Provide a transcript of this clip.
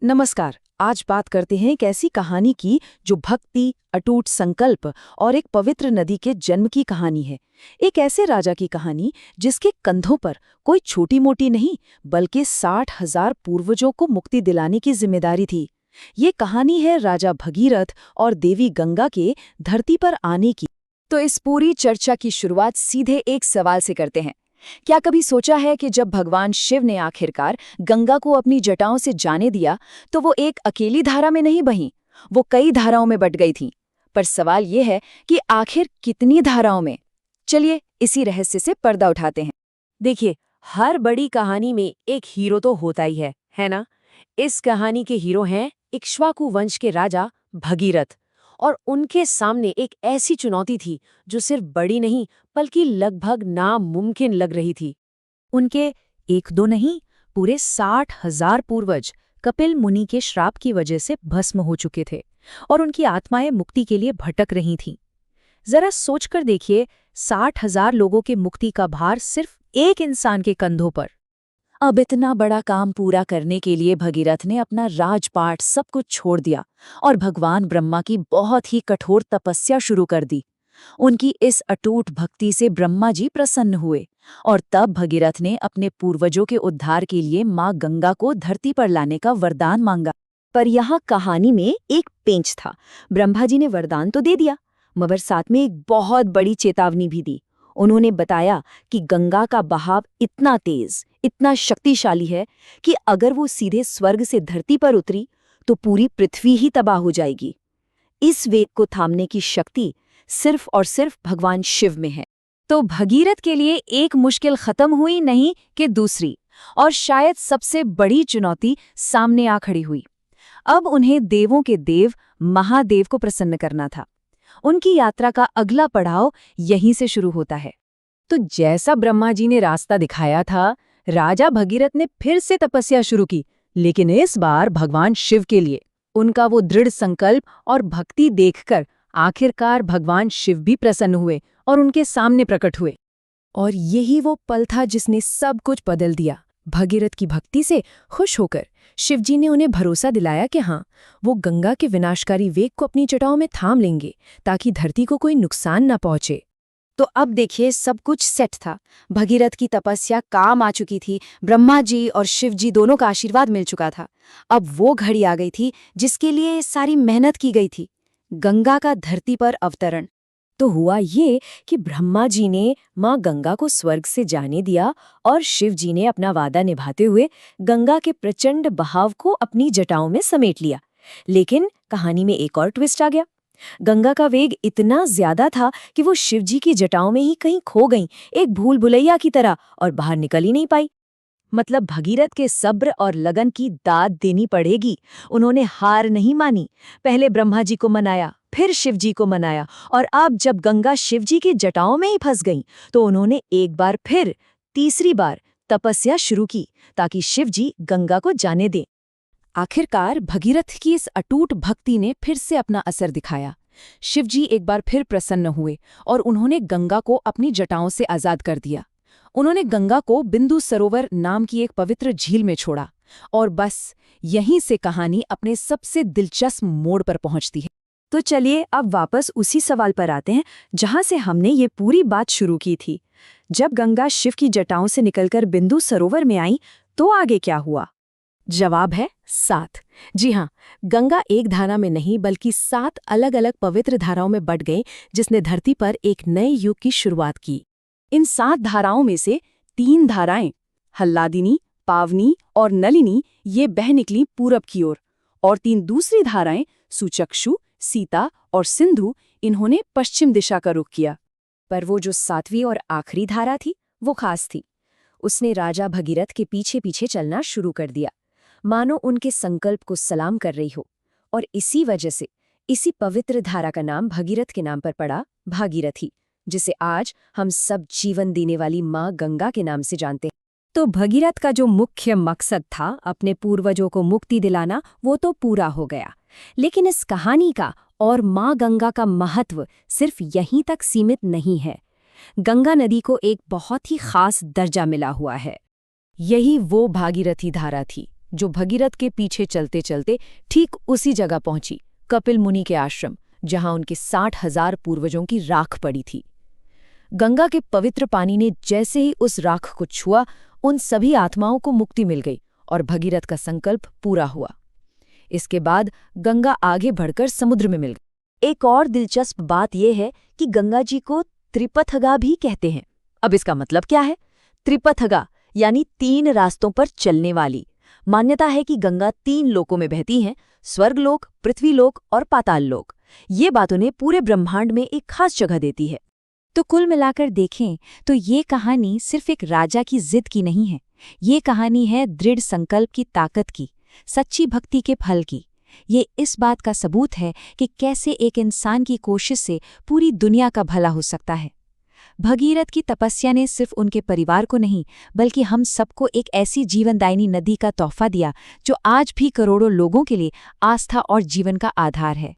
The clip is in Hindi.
नमस्कार। आज बात करते हैं एक ऐसी कहानी की जो भक्ति, अटूट संकल्प और एक पवित्र नदी के जन्म की कहानी है। एक ऐसे राजा की कहानी जिसके कंधों पर कोई छोटी-मोटी नहीं बल्कि 60,000 पूर्वजों को मुक्ति दिलाने की जिम्मेदारी थी। ये कहानी है राजा भगीरथ और देवी गंगा के धरती पर आने की। तो इस पूरी चर्चा की शुरुआत सीधे एक सवाल से करते हैं। क्या कभी सोचा है कि जब भगवान शिव ने आखिरकार गंगा को अपनी जटाओं से जाने दिया तो वो एक अकेली धारा में नहीं बही, वो कई धाराओं में बट गई थी। पर सवाल ये है कि आखिर कितनी धाराओं में। चलिए इसी रहस्य से पर्दा उठाते हैं। देखिए, हर बड़ी कहानी में एक हीरो तो होता ही है ना? इस कहानी के हीरो हैं इक्ष्वाकु वंश के राजा भगीरथ। और उनके सामने एक ऐसी चुनौती थी जो सिर्फ बड़ी नहीं बल्कि लगभग नामुमकिन लग रही थी। उनके एक दो नहीं, पूरे 60,000 पूर्वज कपिल मुनि के श्राप की वजह से भस्म हो चुके थे और उनकी आत्माएं मुक्ति के लिए भटक रही थीं। जरा सोचकर देखिए, 60,000 लोगों के मुक्ति का भार सिर्फ एक इंसान के कंधों पर। अब इतना बड़ा काम पूरा करने के लिए भगीरथ ने अपना राजपाट सब कुछ छोड़ दिया और भगवान ब्रह्मा की बहुत ही कठोर तपस्या शुरू कर दी। उनकी इस अटूट भक्ति से ब्रह्मा जी प्रसन्न हुए और तब भगीरथ ने अपने पूर्वजों के उद्धार के लिए माँ गंगा को धरती पर लाने का वरदान मांगा। पर यहाँ कहानी में एक पेंच था। ब्रह्मा जी ने वरदान तो दे दिया, मगर साथ में एक बहुत बड़ी चेतावनी भी दी। उन्होंने बताया कि गंगा का बहाव इतना तेज, इतना शक्तिशाली है कि अगर वो सीधे स्वर्ग से धरती पर उतरी तो पूरी पृथ्वी ही तबाह हो जाएगी। इस वेग को थामने की शक्ति सिर्फ और सिर्फ भगवान शिव में है। तो भगीरथ के लिए एक मुश्किल खत्म हुई नहीं कि दूसरी, और शायद सबसे बड़ी चुनौती सामने आ खड़ी हुई। अब उन्हें देवों के देव महादेव को प्रसन्न करना था। उनकी यात्रा का अगला पड़ाव यहीं से शुरू होता है। तो जैसा ब्रह्मा जी ने रास्ता दिखाया था, राजा भगीरथ ने फिर से तपस्या शुरू की, लेकिन इस बार भगवान शिव के लिए। उनका वो दृढ़ संकल्प और भक्ति देखकर आखिरकार भगवान शिव भी प्रसन्न हुए और उनके सामने प्रकट हुए। और यही वो पल था जिसने सब कुछ बदल दिया। भगीरथ की भक्ति से खुश होकर शिवजी ने उन्हें भरोसा दिलाया कि हाँ, वो गंगा के विनाशकारी वेग को अपनी जटाओं में थाम लेंगे ताकि धरती को कोई नुकसान न पहुंचे। तो अब देखिए, सब कुछ सेट था। भगीरथ की तपस्या काम आ चुकी थी, ब्रह्मा जी और शिव जी दोनों का आशीर्वाद मिल चुका था। अब वो घड़ी आ गई थी जिसके लिए सारी मेहनत की गई थी, गंगा का धरती पर अवतरण। तो हुआ ये कि ब्रह्मा जी ने माँ गंगा को स्वर्ग से जाने दिया और शिव जी ने अपना वादा निभाते हुए गंगा के प्रचंड बहाव को अपनी जटाओं में समेट लिया। लेकिन कहानी में एक और ट्विस्ट आ गया। गंगा का वेग इतना ज्यादा था कि वो शिव जी की जटाओं में ही कहीं खो गईं, एक भूल भुलैया की तरह, और बाहर निकल ही नहीं पाई। मतलब भगीरथ के सब्र और लगन की दाद देनी पड़ेगी। उन्होंने हार नहीं मानी। पहले ब्रह्मा जी को मनाया, फिर शिव जी को मनाया, और अब जब गंगा शिव जी की जटाओं में ही फंस गई तो उन्होंने एक बार फिर, तीसरी बार तपस्या शुरू की ताकि शिव जी गंगा को जाने दें। आखिरकार भगीरथ की इस अटूट भक्ति ने फिर से अपना असर दिखाया। शिवजी एक बार फिर प्रसन्न हुए और उन्होंने गंगा को अपनी जटाओं से आजाद कर दिया। उन्होंने गंगा को बिंदु सरोवर नाम की एक पवित्र झील में छोड़ा। और बस यहीं से कहानी अपने सबसे दिलचस्प मोड़ पर पहुंचती है। तो चलिए अब वापस उसी सवाल पर आते हैं जहां से हमने ये पूरी बात शुरू की थी। जब गंगा शिव की जटाओं से निकलकर बिंदु सरोवर में आई तो आगे क्या हुआ? जवाब है 7। जी हाँ, गंगा एक धारा में नहीं बल्कि 7 अलग अलग पवित्र धाराओं में बट गई, जिसने धरती पर एक नए युग की शुरुआत की। इन 7 धाराओं में से 3 धाराएं, हल्लादिनी, पावनी और नलिनी, ये बह निकली पूरब की ओर, और 3 दूसरी धाराएं, सुचक्षु, सीता और सिंधु, इन्होंने पश्चिम दिशा का रुख किया। पर वो जो 7वीं और आखिरी धारा थी वो खास थी। उसने राजा भगीरथ के पीछे पीछे चलना शुरू कर दिया, मानो उनके संकल्प को सलाम कर रही हो। और इसी वजह से इसी पवित्र धारा का नाम भगीरथ के नाम पर पड़ा, भागीरथी, जिसे आज हम सब जीवन देने वाली माँ गंगा के नाम से जानते हैं। तो भगीरथ का जो मुख्य मकसद था, अपने पूर्वजों को मुक्ति दिलाना, वो तो पूरा हो गया। लेकिन इस कहानी का और माँ गंगा का महत्व सिर्फ यहीं तक सीमित नहीं है। गंगा नदी को एक बहुत ही खास दर्जा मिला हुआ है। यही वो भागीरथी धारा थी जो भगीरथ के पीछे चलते चलते ठीक उसी जगह पहुंची, कपिल मुनि के आश्रम, जहां उनके 60,000 पूर्वजों की राख पड़ी थी। गंगा के पवित्र पानी ने जैसे ही उस राख को छुआ, उन सभी आत्माओं को मुक्ति मिल गई और भगीरथ का संकल्प पूरा हुआ। इसके बाद गंगा आगे बढ़कर समुद्र में मिल गई। एक और दिलचस्प बात यह है कि गंगा जी को त्रिपथगा भी कहते हैं। अब इसका मतलब क्या है? त्रिपथगा यानी 3 रास्तों पर चलने वाली। मान्यता है कि गंगा 3 लोकों में बहती हैं, स्वर्गलोक, पृथ्वीलोक और पाताल लोक। ये बात उन्हें पूरे ब्रह्मांड में एक खास जगह देती है। तो कुल मिलाकर देखें तो ये कहानी सिर्फ एक राजा की जिद की नहीं है। ये कहानी है दृढ़ संकल्प की ताकत की, सच्ची भक्ति के फल की। ये इस बात का सबूत है कि कैसे एक इंसान की कोशिश से पूरी दुनिया का भला हो सकता है। भगीरथ की तपस्या ने सिर्फ उनके परिवार को नहीं, बल्कि हम सबको एक ऐसी जीवनदायिनी नदी का तोहफा दिया जो आज भी करोड़ों लोगों के लिए आस्था और जीवन का आधार है।